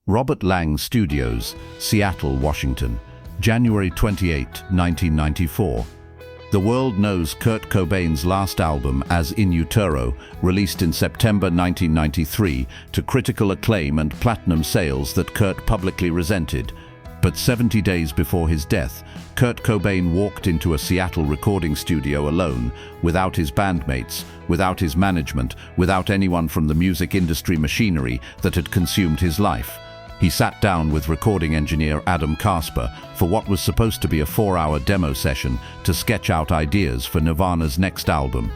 Robert Lang Studios, Seattle, Washington, January 28, 1994. The world knows Kurt Cobain's last album as In Utero, released in September 1993, to critical acclaim and platinum sales that Kurt publicly resented. But 70 days before his death, Kurt Cobain walked into a Seattle recording studio alone, without his bandmates, without his management, without anyone from the music industry machinery that had consumed his life. He sat down with recording engineer Adam Kasper for what was supposed to be a 4-hour demo session to sketch out ideas for Nirvana's next album.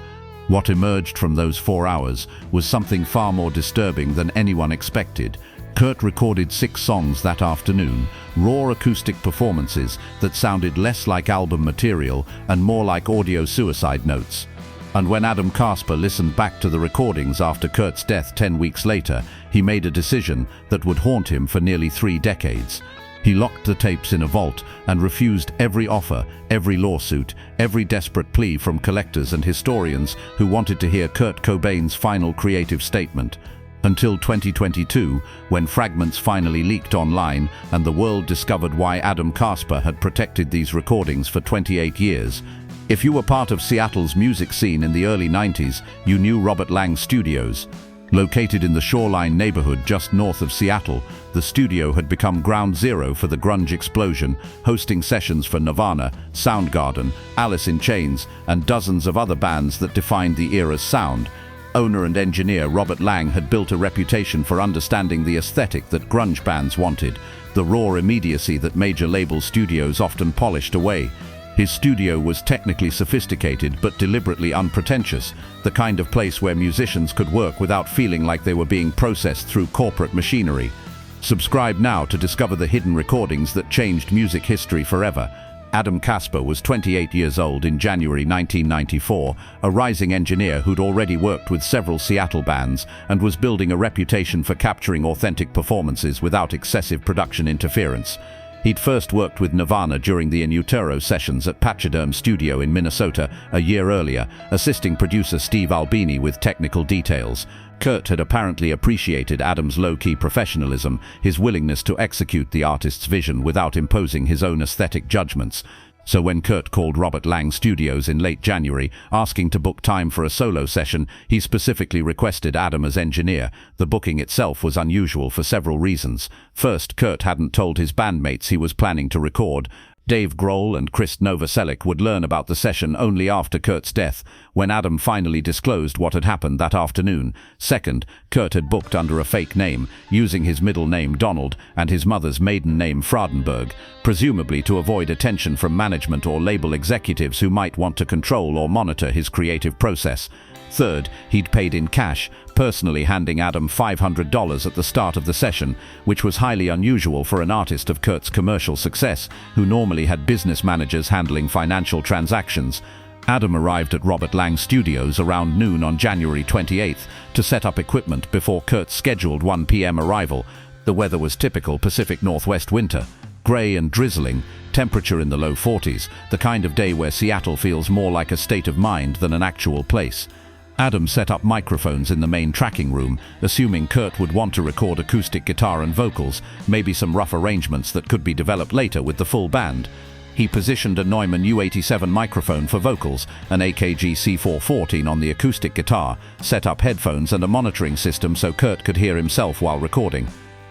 What emerged from those 4 hours was something far more disturbing than anyone expected. Kurt recorded 6 songs that afternoon, raw acoustic performances that sounded less like album material and more like audio suicide notes. And when Adam Kasper listened back to the recordings after Kurt's death 10 weeks later, he made a decision that would haunt him for nearly 3 decades. He locked the tapes in a vault and refused every offer, every lawsuit, every desperate plea from collectors and historians who wanted to hear Kurt Cobain's final creative statement. Until 2022, when fragments finally leaked online and the world discovered why Adam Kasper had protected these recordings for 28 years. If you were part of Seattle's music scene in the early 90s, you knew Robert Lang Studios. Located in the Shoreline neighborhood just north of Seattle, the studio had become ground zero for the grunge explosion, hosting sessions for Nirvana, Soundgarden, Alice in Chains, and dozens of other bands that defined the era's sound. Owner and engineer Robert Lang had built a reputation for understanding the aesthetic that grunge bands wanted, the raw immediacy that major label studios often polished away. His studio was technically sophisticated but deliberately unpretentious, the kind of place where musicians could work without feeling like they were being processed through corporate machinery. Subscribe now to discover the hidden recordings that changed music history forever. Adam Kasper was 28 years old in January 1994, a rising engineer who'd already worked with several Seattle bands and was building a reputation for capturing authentic performances without excessive production interference. He'd first worked with Nirvana during the In Utero sessions at Pachyderm Studio in Minnesota a year earlier, assisting producer Steve Albini with technical details. Kurt had apparently appreciated Adam's low-key professionalism, his willingness to execute the artist's vision without imposing his own aesthetic judgments. So when Kurt called Robert Lang Studios in late January, asking to book time for a solo session, he specifically requested Adam as engineer. The booking itself was unusual for several reasons. First, Kurt hadn't told his bandmates he was planning to record. Dave Grohl and Chris Novoselic would learn about the session only after Kurt's death, when Adam finally disclosed what had happened that afternoon. Second, Kurt had booked under a fake name, using his middle name Donald and his mother's maiden name Fradenberg, presumably to avoid attention from management or label executives who might want to control or monitor his creative process. Third, he'd paid in cash, personally handing Adam $500 at the start of the session, which was highly unusual for an artist of Kurt's commercial success, who normally had business managers handling financial transactions. Adam arrived at Robert Lang Studios around noon on January 28th to set up equipment before Kurt's scheduled 1 p.m. arrival. The weather was typical Pacific Northwest winter. Gray and drizzling, temperature in the low 40s, the kind of day where Seattle feels more like a state of mind than an actual place. Adam set up microphones in the main tracking room, assuming Kurt would want to record acoustic guitar and vocals, maybe some rough arrangements that could be developed later with the full band. He positioned a Neumann U87 microphone for vocals, an AKG C414 on the acoustic guitar, set up headphones and a monitoring system so Kurt could hear himself while recording.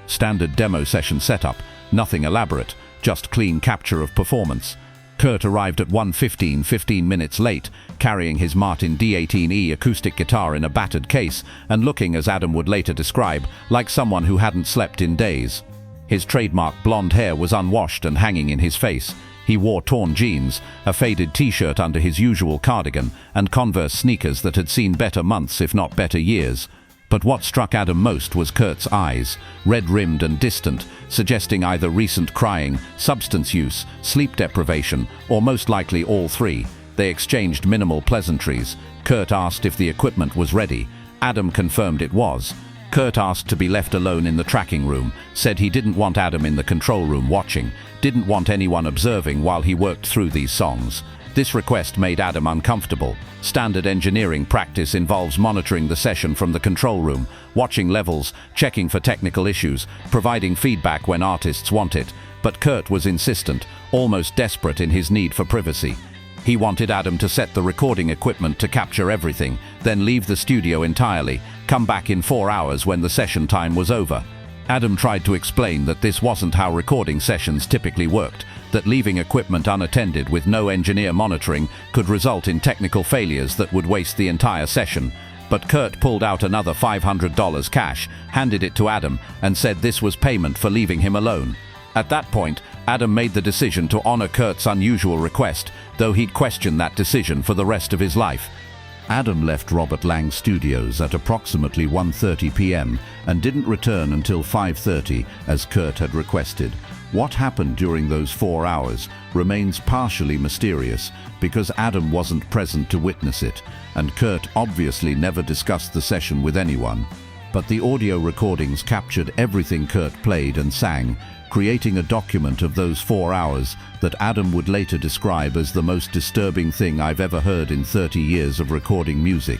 Standard demo session setup, nothing elaborate, just clean capture of performance. Kurt arrived at 1:15, 15 minutes late, carrying his Martin D18E acoustic guitar in a battered case and looking, as Adam would later describe, like someone who hadn't slept in days. His trademark blonde hair was unwashed and hanging in his face. He wore torn jeans, a faded t-shirt under his usual cardigan, and Converse sneakers that had seen better months if not better years. But what struck Adam most was Kurt's eyes, red-rimmed and distant, suggesting either recent crying, substance use, sleep deprivation, or most likely all three. They exchanged minimal pleasantries. Kurt asked if the equipment was ready. Adam confirmed it was. Kurt asked to be left alone in the tracking room, said he didn't want Adam in the control room watching, didn't want anyone observing while he worked through these songs. This request made Adam uncomfortable. Standard engineering practice involves monitoring the session from the control room, watching levels, checking for technical issues, providing feedback when artists want it. But Kurt was insistent, almost desperate in his need for privacy. He wanted Adam to set the recording equipment to capture everything, then leave the studio entirely, come back in 4 hours when the session time was over. Adam tried to explain that this wasn't how recording sessions typically worked, that leaving equipment unattended with no engineer monitoring could result in technical failures that would waste the entire session. But Kurt pulled out another $500 cash, handed it to Adam, and said this was payment for leaving him alone. At that point, Adam made the decision to honor Kurt's unusual request, though he'd question that decision for the rest of his life. Adam left Robert Lang Studios at approximately 1:30 p.m. and didn't return until 5:30, as Kurt had requested. What happened during those 4 hours remains partially mysterious because Adam wasn't present to witness it, and Kurt obviously never discussed the session with anyone. But the audio recordings captured everything Kurt played and sang, creating a document of those 4 hours that Adam would later describe as the most disturbing thing I've ever heard in 30 years of recording music.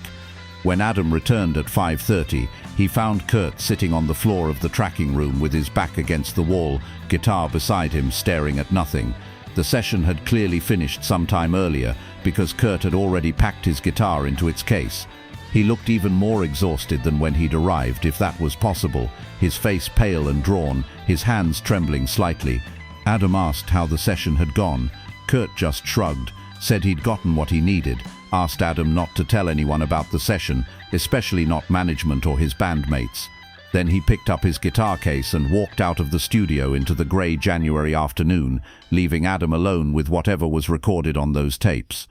When Adam returned at 5:30, he found Kurt sitting on the floor of the tracking room with his back against the wall, guitar beside him, staring at nothing. The session had clearly finished sometime earlier because Kurt had already packed his guitar into its case. He looked even more exhausted than when he'd arrived, if that was possible, his face pale and drawn, his hands trembling slightly. Adam asked how the session had gone. Kurt just shrugged, said he'd gotten what he needed, asked Adam not to tell anyone about the session, especially not management or his bandmates. Then he picked up his guitar case and walked out of the studio into the grey January afternoon, leaving Adam alone with whatever was recorded on those tapes.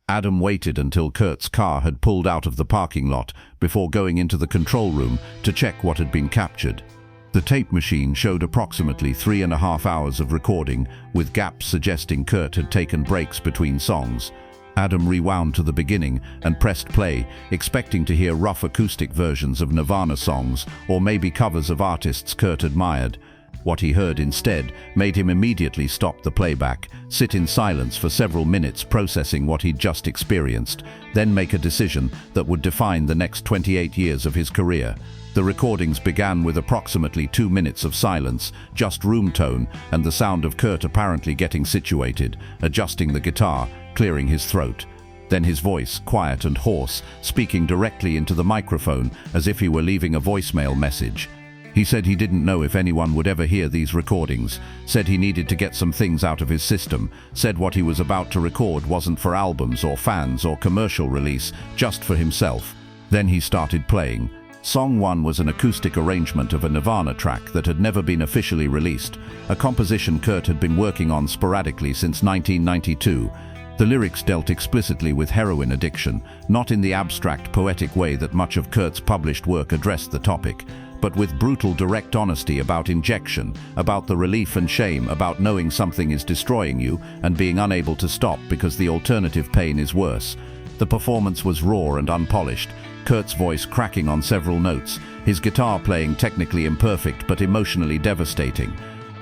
Adam waited until Kurt's car had pulled out of the parking lot before going into the control room to check what had been captured. The tape machine showed approximately 3.5 hours of recording, with gaps suggesting Kurt had taken breaks between songs. Adam rewound to the beginning and pressed play, expecting to hear rough acoustic versions of Nirvana songs or maybe covers of artists Kurt admired. What he heard instead made him immediately stop the playback, sit in silence for several minutes processing what he'd just experienced, then make a decision that would define the next 28 years of his career. The recordings began with approximately 2 minutes of silence, just room tone and the sound of Kurt apparently getting situated, adjusting the guitar, clearing his throat. Then his voice, quiet and hoarse, speaking directly into the microphone as if he were leaving a voicemail message. He said he didn't know if anyone would ever hear these recordings, said he needed to get some things out of his system, said what he was about to record wasn't for albums or fans or commercial release, just for himself. Then he started playing. Song 1 was an acoustic arrangement of a Nirvana track that had never been officially released, a composition Kurt had been working on sporadically since 1992. The lyrics dealt explicitly with heroin addiction, not in the abstract, poetic way that much of Kurt's published work addressed the topic, but with brutal, direct honesty about injection, about the relief and shame, about knowing something is destroying you and being unable to stop because the alternative pain is worse. The performance was raw and unpolished, Kurt's voice cracking on several notes, his guitar playing technically imperfect but emotionally devastating.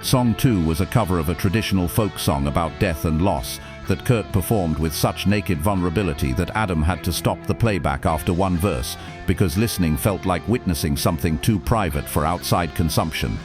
Song 2 was a cover of a traditional folk song about death and loss that Kurt performed with such naked vulnerability that Adam had to stop the playback after one verse because listening felt like witnessing something too private for outside consumption.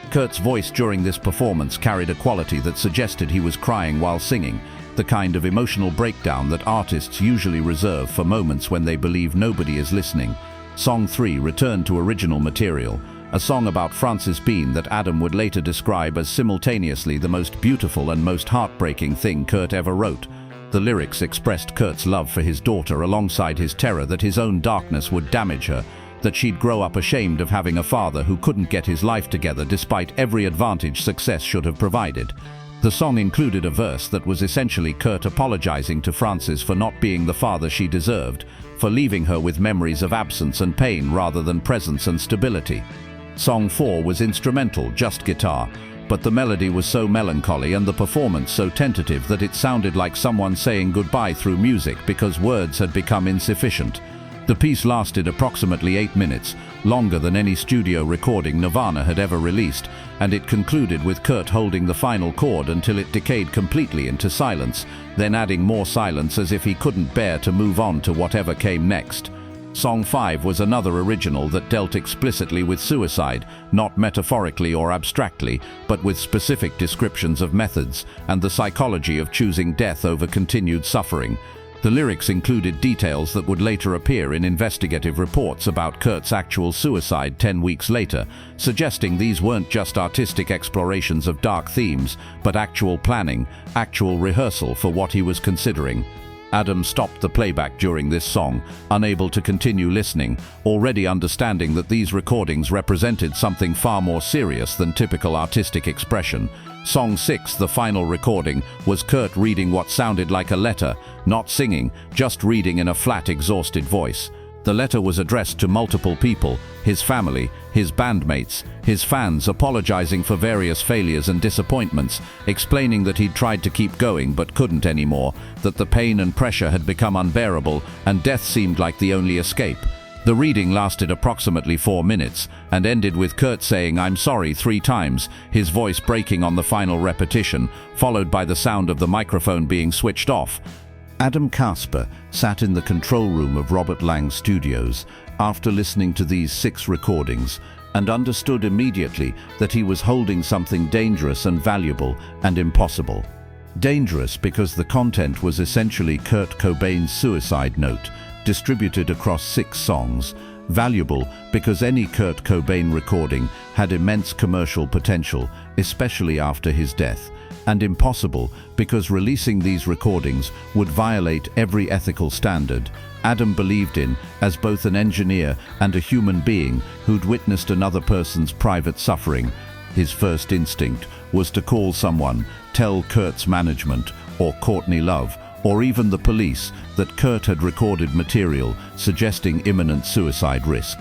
Kurt's voice during this performance carried a quality that suggested he was crying while singing, the kind of emotional breakdown that artists usually reserve for moments when they believe nobody is listening. Song 3 returned to original material, a song about Frances Bean that Adam would later describe as simultaneously the most beautiful and most heartbreaking thing Kurt ever wrote. The lyrics expressed Kurt's love for his daughter alongside his terror that his own darkness would damage her, that she'd grow up ashamed of having a father who couldn't get his life together despite every advantage success should have provided. The song included a verse that was essentially Kurt apologizing to Frances for not being the father she deserved, for leaving her with memories of absence and pain rather than presence and stability. Song 4 was instrumental, just guitar, but the melody was so melancholy and the performance so tentative that it sounded like someone saying goodbye through music because words had become insufficient. The piece lasted approximately 8 minutes, longer than any studio recording Nirvana had ever released, and it concluded with Kurt holding the final chord until it decayed completely into silence, then adding more silence as if he couldn't bear to move on to whatever came next. Song 5 was another original that dealt explicitly with suicide, not metaphorically or abstractly, but with specific descriptions of methods and the psychology of choosing death over continued suffering. The lyrics included details that would later appear in investigative reports about Kurt's actual suicide 10 weeks later, suggesting these weren't just artistic explorations of dark themes, but actual planning, actual rehearsal for what he was considering. Adam stopped the playback during this song, unable to continue listening, already understanding that these recordings represented something far more serious than typical artistic expression. Song 6, the final recording, was Kurt reading what sounded like a letter, not singing, just reading in a flat, exhausted voice. The letter was addressed to multiple people: his family, his bandmates, his fans, apologizing for various failures and disappointments, explaining that he'd tried to keep going but couldn't anymore, that the pain and pressure had become unbearable, and death seemed like the only escape. The reading lasted approximately 4 minutes and ended with Kurt saying "I'm sorry" 3 times, his voice breaking on the final repetition, followed by the sound of the microphone being switched off. Adam Kasper sat in the control room of Robert Lang's studios after listening to these 6 recordings and understood immediately that he was holding something dangerous and valuable and impossible. Dangerous because the content was essentially Kurt Cobain's suicide note, distributed across 6 songs. Valuable because any Kurt Cobain recording had immense commercial potential, especially after his death. And impossible because releasing these recordings would violate every ethical standard Adam believed in as both an engineer and a human being who'd witnessed another person's private suffering. His first instinct was to call someone, tell Kurt's management, or Courtney Love, or even the police that Kurt had recorded material suggesting imminent suicide risk.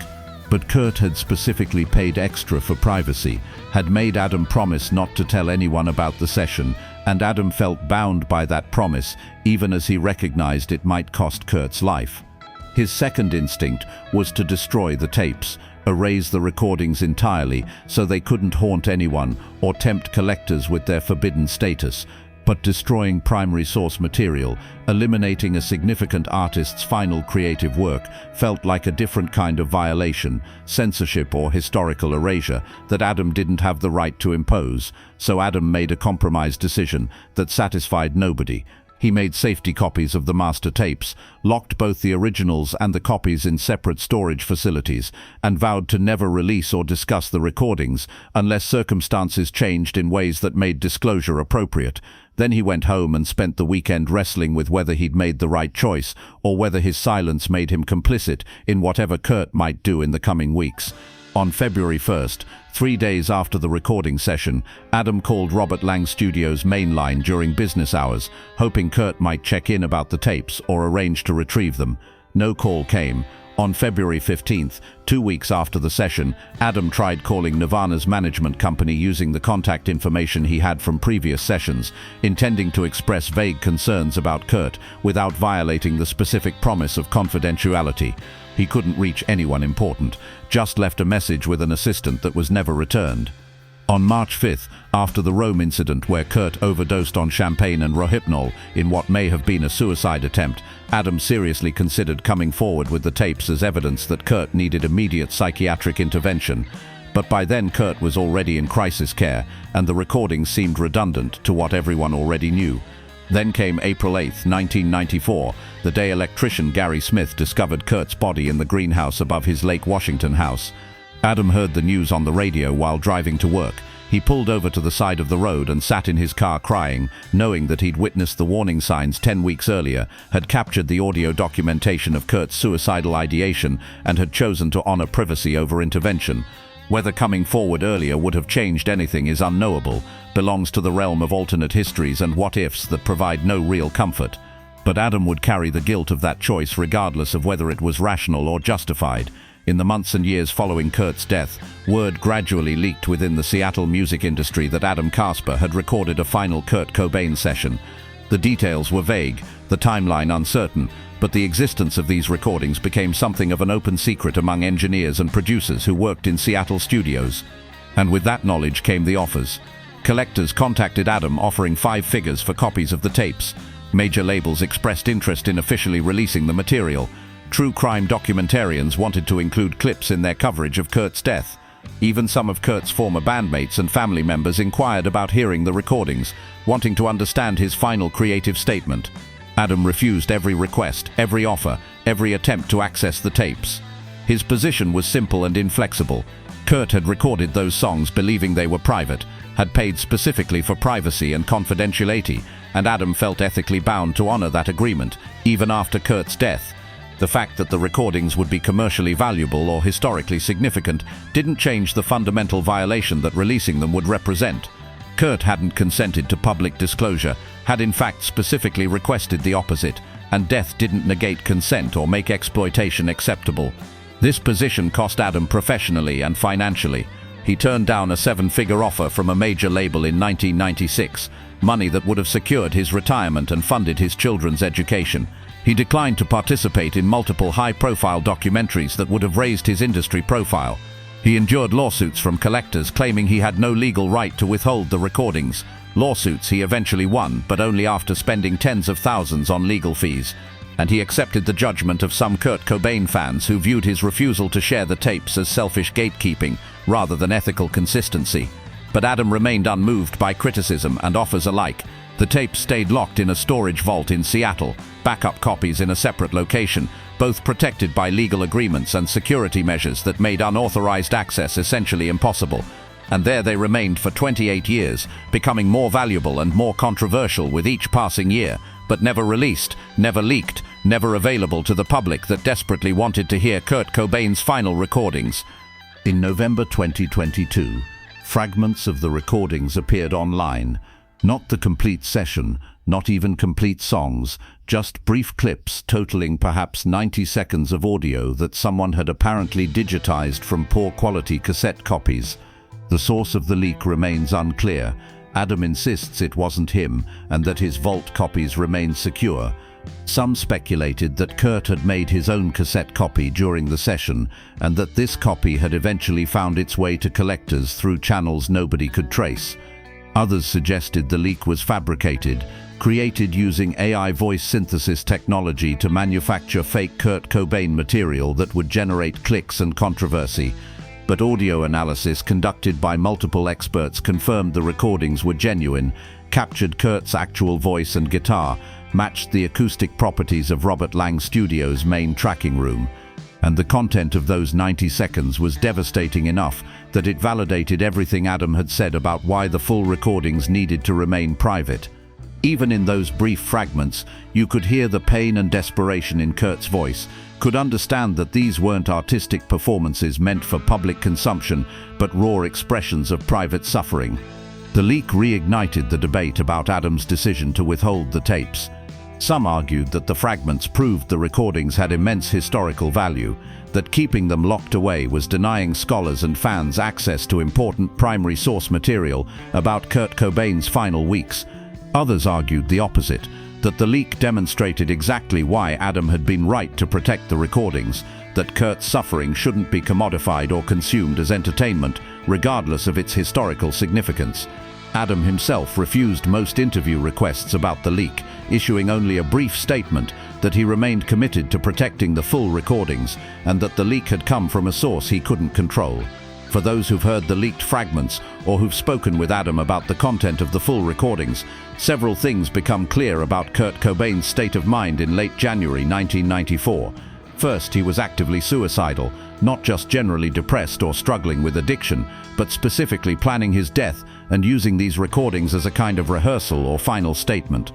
But Kurt had specifically paid extra for privacy, had made Adam promise not to tell anyone about the session, and Adam felt bound by that promise, even as he recognized it might cost Kurt's life. His second instinct was to destroy the tapes, erase the recordings entirely so they couldn't haunt anyone or tempt collectors with their forbidden status. But destroying primary source material, eliminating a significant artist's final creative work, felt like a different kind of violation, censorship or historical erasure that Adam didn't have the right to impose. So Adam made a compromise decision that satisfied nobody. He made safety copies of the master tapes, locked both the originals and the copies in separate storage facilities, and vowed to never release or discuss the recordings unless circumstances changed in ways that made disclosure appropriate. Then he went home and spent the weekend wrestling with whether he'd made the right choice or whether his silence made him complicit in whatever Kurt might do in the coming weeks. On February 1st, 3 days after the recording session, Adam called Robert Lang Studios' main line during business hours, hoping Kurt might check in about the tapes or arrange to retrieve them. No call came. On February 15th, 2 weeks after the session, Adam tried calling Nirvana's management company using the contact information he had from previous sessions, intending to express vague concerns about Kurt without violating the specific promise of confidentiality. He couldn't reach anyone important, just left a message with an assistant that was never returned. On March 5th, after the Rome incident where Kurt overdosed on champagne and rohypnol in what may have been a suicide attempt, Adam seriously considered coming forward with the tapes as evidence that Kurt needed immediate psychiatric intervention. But by then Kurt was already in crisis care, and the recordings seemed redundant to what everyone already knew. Then came April 8, 1994, the day electrician Gary Smith discovered Kurt's body in the greenhouse above his Lake Washington house. Adam heard the news on the radio while driving to work. He pulled over to the side of the road and sat in his car crying, knowing that he'd witnessed the warning signs 10 weeks earlier, had captured the audio documentation of Kurt's suicidal ideation, and had chosen to honor privacy over intervention. Whether coming forward earlier would have changed anything is unknowable, belongs to the realm of alternate histories and what-ifs that provide no real comfort. But Adam would carry the guilt of that choice regardless of whether it was rational or justified. In the months and years following Kurt's death, word gradually leaked within the Seattle music industry that Adam Kasper had recorded a final Kurt Cobain session. The details were vague, the timeline uncertain, but the existence of these recordings became something of an open secret among engineers and producers who worked in Seattle studios. And with that knowledge came the offers. Collectors contacted Adam offering 5 figures for copies of the tapes. Major labels expressed interest in officially releasing the material. True crime documentarians wanted to include clips in their coverage of Kurt's death. Even some of Kurt's former bandmates and family members inquired about hearing the recordings, wanting to understand his final creative statement. Adam refused every request, every offer, every attempt to access the tapes. His position was simple and inflexible. Kurt had recorded those songs believing they were private, had paid specifically for privacy and confidentiality, and Adam felt ethically bound to honor that agreement, even after Kurt's death. The fact that the recordings would be commercially valuable or historically significant didn't change the fundamental violation that releasing them would represent. Kurt hadn't consented to public disclosure, had in fact specifically requested the opposite, and death didn't negate consent or make exploitation acceptable. This position cost Adam professionally and financially. He turned down a 7-figure offer from a major label in 1996, money that would have secured his retirement and funded his children's education. He declined to participate in multiple high-profile documentaries that would have raised his industry profile. He endured lawsuits from collectors claiming he had no legal right to withhold the recordings. Lawsuits he eventually won, but only after spending tens of thousands on legal fees. And he accepted the judgment of some Kurt Cobain fans who viewed his refusal to share the tapes as selfish gatekeeping rather than ethical consistency. But Adam remained unmoved by criticism and offers alike. The tapes stayed locked in a storage vault in Seattle, backup copies in a separate location, both protected by legal agreements and security measures that made unauthorized access essentially impossible. And there they remained for 28 years, becoming more valuable and more controversial with each passing year, but never released, never leaked, never available to the public that desperately wanted to hear Kurt Cobain's final recordings. In November 2022, fragments of the recordings appeared online. Not the complete session, not even complete songs, just brief clips totaling perhaps 90 seconds of audio that someone had apparently digitized from poor quality cassette copies. The source of the leak remains unclear. Adam insists it wasn't him and that his vault copies remain secure. Some speculated that Kurt had made his own cassette copy during the session and that this copy had eventually found its way to collectors through channels nobody could trace. Others suggested the leak was fabricated, created using AI voice synthesis technology to manufacture fake Kurt Cobain material that would generate clicks and controversy. But audio analysis conducted by multiple experts confirmed the recordings were genuine, captured Kurt's actual voice and guitar, matched the acoustic properties of Robert Lang Studios' main tracking room. And the content of those 90 seconds was devastating enough that it validated everything Adam had said about why the full recordings needed to remain private. Even in those brief fragments, you could hear the pain and desperation in Kurt's voice, could understand that these weren't artistic performances meant for public consumption, but raw expressions of private suffering. The leak reignited the debate about Adam's decision to withhold the tapes. Some argued that the fragments proved the recordings had immense historical value, that keeping them locked away was denying scholars and fans access to important primary source material about Kurt Cobain's final weeks. Others argued the opposite, that the leak demonstrated exactly why Adam had been right to protect the recordings, that Kurt's suffering shouldn't be commodified or consumed as entertainment, regardless of its historical significance. Adam himself refused most interview requests about the leak, issuing only a brief statement that he remained committed to protecting the full recordings and that the leak had come from a source he couldn't control. For those who've heard the leaked fragments or who've spoken with Adam about the content of the full recordings, several things become clear about Kurt Cobain's state of mind in late January 1994. First, he was actively suicidal, not just generally depressed or struggling with addiction, but specifically planning his death and using these recordings as a kind of rehearsal or final statement.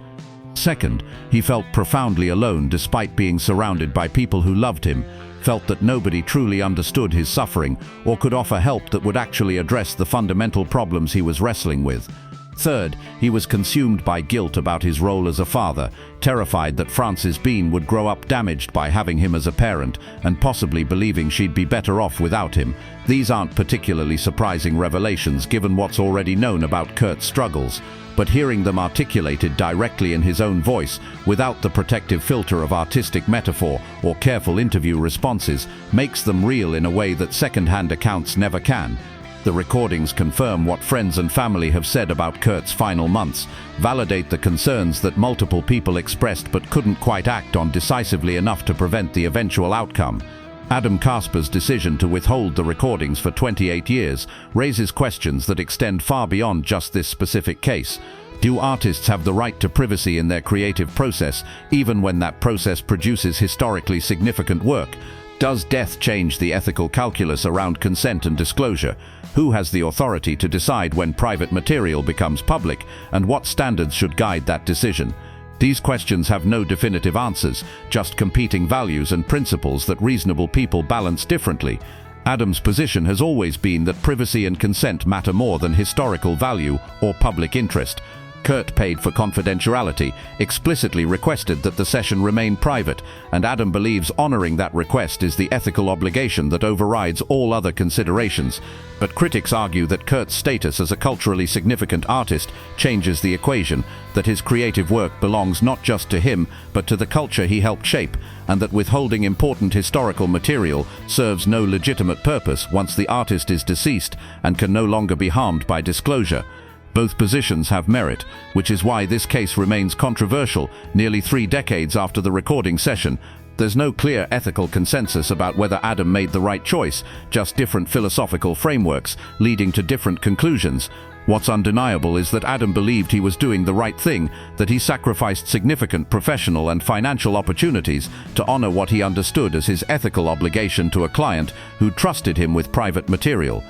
Second, he felt profoundly alone despite being surrounded by people who loved him, felt that nobody truly understood his suffering or could offer help that would actually address the fundamental problems he was wrestling with. Third, he was consumed by guilt about his role as a father, terrified that Frances Bean would grow up damaged by having him as a parent and possibly believing she'd be better off without him. These aren't particularly surprising revelations given what's already known about Kurt's struggles, but hearing them articulated directly in his own voice, without the protective filter of artistic metaphor or careful interview responses, makes them real in a way that second-hand accounts never can. The recordings confirm what friends and family have said about Kurt's final months, validate the concerns that multiple people expressed but couldn't quite act on decisively enough to prevent the eventual outcome. Adam Kasper's decision to withhold the recordings for 28 years raises questions that extend far beyond just this specific case. Do artists have the right to privacy in their creative process, even when that process produces historically significant work? Does death change the ethical calculus around consent and disclosure? Who has the authority to decide when private material becomes public, and what standards should guide that decision? These questions have no definitive answers, just competing values and principles that reasonable people balance differently. Adam's position has always been that privacy and consent matter more than historical value or public interest. Kurt paid for confidentiality, explicitly requested that the session remain private, and Adam believes honoring that request is the ethical obligation that overrides all other considerations. But critics argue that Kurt's status as a culturally significant artist changes the equation, that his creative work belongs not just to him, but to the culture he helped shape, and that withholding important historical material serves no legitimate purpose once the artist is deceased and can no longer be harmed by disclosure. Both positions have merit, which is why this case remains controversial nearly 3 decades after the recording session. There's no clear ethical consensus about whether Adam made the right choice, just different philosophical frameworks leading to different conclusions. What's undeniable is that Adam believed he was doing the right thing, that he sacrificed significant professional and financial opportunities to honor what he understood as his ethical obligation to a client who trusted him with private material.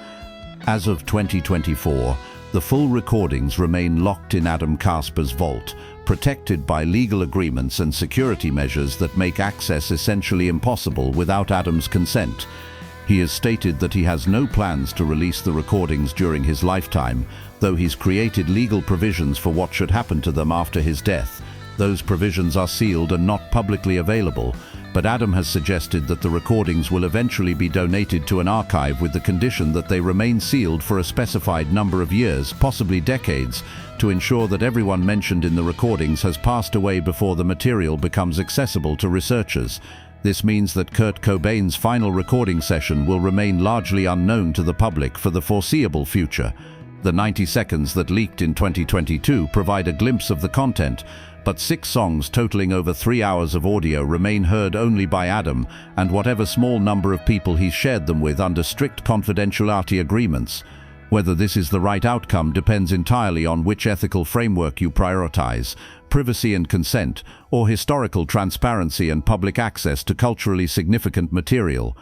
As of 2024, the full recordings remain locked in Adam Kasper's vault, protected by legal agreements and security measures that make access essentially impossible without Adam's consent. He has stated that he has no plans to release the recordings during his lifetime, though he's created legal provisions for what should happen to them after his death. Those provisions are sealed and not publicly available, but Adam has suggested that the recordings will eventually be donated to an archive with the condition that they remain sealed for a specified number of years, possibly decades, to ensure that everyone mentioned in the recordings has passed away before the material becomes accessible to researchers. This means that Kurt Cobain's final recording session will remain largely unknown to the public for the foreseeable future. The 90 seconds that leaked in 2022 provide a glimpse of the content, but 6 songs totaling over 3 hours of audio remain heard only by Adam and whatever small number of people he's shared them with under strict confidentiality agreements. Whether this is the right outcome depends entirely on which ethical framework you prioritize: privacy and consent, or historical transparency and public access to culturally significant material.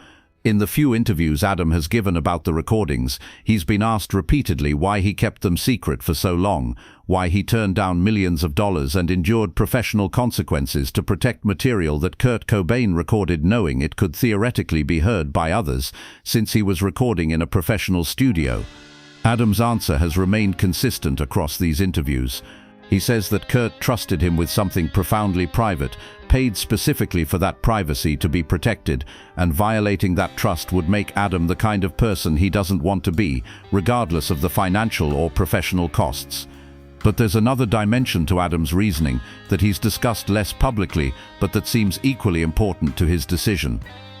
In the few interviews Adam has given about the recordings, he's been asked repeatedly why he kept them secret for so long, why he turned down millions of dollars and endured professional consequences to protect material that Kurt Cobain recorded knowing it could theoretically be heard by others, since he was recording in a professional studio. Adam's answer has remained consistent across these interviews. He says that Kurt trusted him with something profoundly private, paid specifically for that privacy to be protected, and violating that trust would make Adam the kind of person he doesn't want to be, regardless of the financial or professional costs. But there's another dimension to Adam's reasoning that he's discussed less publicly, but that seems equally important to his decision.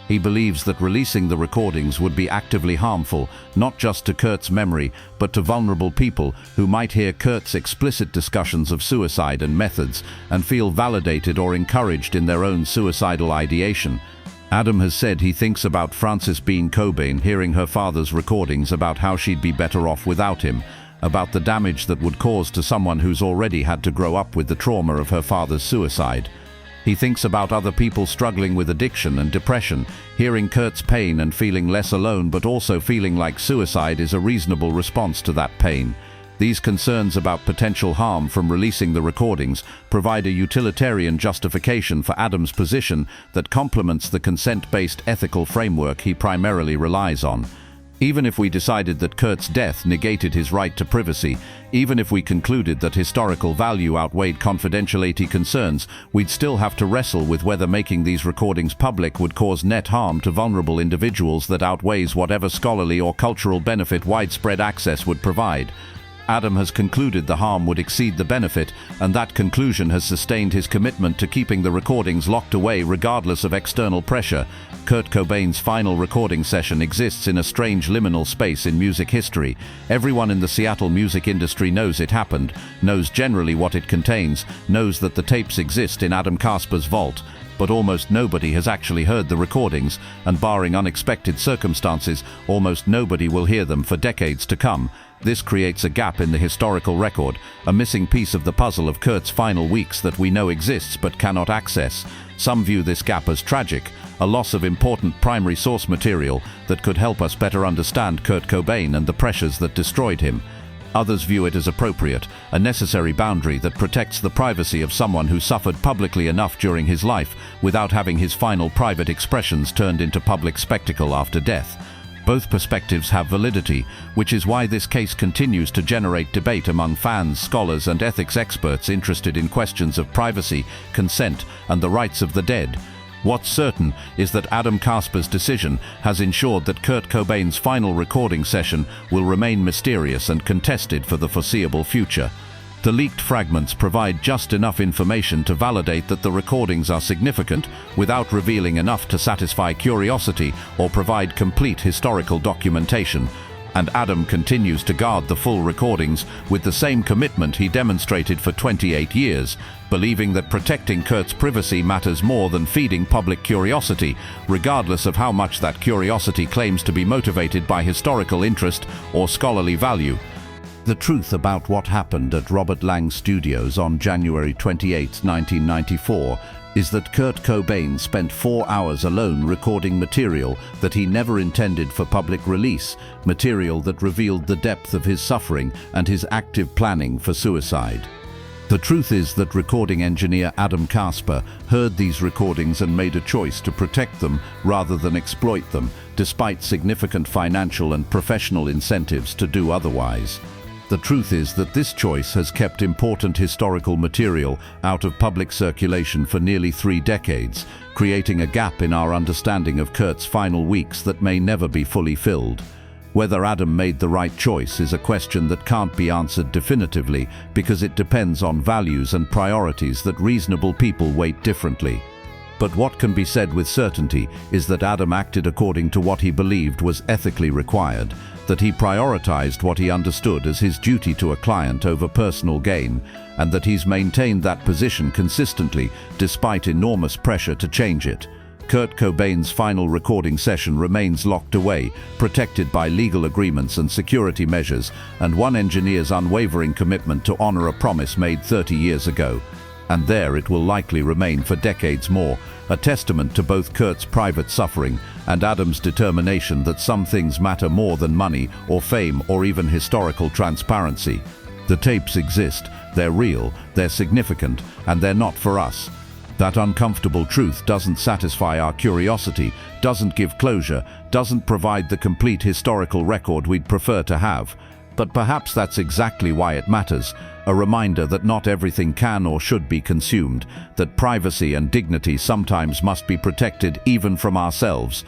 He believes that releasing the recordings would be actively harmful, not just to Kurt's memory, but to vulnerable people who might hear Kurt's explicit discussions of suicide and methods and feel validated or encouraged in their own suicidal ideation. Adam has said he thinks about Frances Bean Cobain hearing her father's recordings about how she'd be better off without him, about the damage that would cause to someone who's already had to grow up with the trauma of her father's suicide. He thinks about other people struggling with addiction and depression, hearing Kurt's pain and feeling less alone, but also feeling like suicide is a reasonable response to that pain. These concerns about potential harm from releasing the recordings provide a utilitarian justification for Adam's position that complements the consent-based ethical framework he primarily relies on. Even if we decided that Kurt's death negated his right to privacy, even if we concluded that historical value outweighed confidentiality concerns, we'd still have to wrestle with whether making these recordings public would cause net harm to vulnerable individuals that outweighs whatever scholarly or cultural benefit widespread access would provide. Adam has concluded the harm would exceed the benefit, and that conclusion has sustained his commitment to keeping the recordings locked away regardless of external pressure. Kurt Cobain's final recording session exists in a strange liminal space in music history. Everyone in the Seattle music industry knows it happened, knows generally what it contains, knows that the tapes exist in Adam Kasper's vault, but almost nobody has actually heard the recordings, and barring unexpected circumstances, almost nobody will hear them for decades to come. This creates a gap in the historical record, a missing piece of the puzzle of Kurt's final weeks that we know exists but cannot access. Some view this gap as tragic, a loss of important primary source material that could help us better understand Kurt Cobain and the pressures that destroyed him. Others view it as appropriate, a necessary boundary that protects the privacy of someone who suffered publicly enough during his life without having his final private expressions turned into public spectacle after death. Both perspectives have validity, which is why this case continues to generate debate among fans, scholars, and ethics experts interested in questions of privacy, consent, and the rights of the dead. What's certain is that Adam Kasper's decision has ensured that Kurt Cobain's final recording session will remain mysterious and contested for the foreseeable future. The leaked fragments provide just enough information to validate that the recordings are significant without revealing enough to satisfy curiosity or provide complete historical documentation. And Adam continues to guard the full recordings with the same commitment he demonstrated for 28 years, believing that protecting Kurt's privacy matters more than feeding public curiosity, regardless of how much that curiosity claims to be motivated by historical interest or scholarly value. The truth about what happened at Robert Lang Studios on January 28, 1994, is that Kurt Cobain spent 4 hours alone recording material that he never intended for public release, material that revealed the depth of his suffering and his active planning for suicide. The truth is that recording engineer Adam Kasper heard these recordings and made a choice to protect them rather than exploit them, despite significant financial and professional incentives to do otherwise. The truth is that this choice has kept important historical material out of public circulation for nearly 3 decades, creating a gap in our understanding of Kurt's final weeks that may never be fully filled. Whether Adam made the right choice is a question that can't be answered definitively because it depends on values and priorities that reasonable people weight differently. But what can be said with certainty is that Adam acted according to what he believed was ethically required, that he prioritized what he understood as his duty to a client over personal gain, and that he's maintained that position consistently despite enormous pressure to change it. Kurt Cobain's final recording session remains locked away, protected by legal agreements and security measures, and one engineer's unwavering commitment to honor a promise made 30 years ago. And there it will likely remain for decades more, a testament to both Kurt's private suffering and Adam's determination that some things matter more than money or fame or even historical transparency. The tapes exist, they're real, they're significant, and they're not for us. That uncomfortable truth doesn't satisfy our curiosity, doesn't give closure, doesn't provide the complete historical record we'd prefer to have. But perhaps that's exactly why it matters, a reminder that not everything can or should be consumed, that privacy and dignity sometimes must be protected even from ourselves.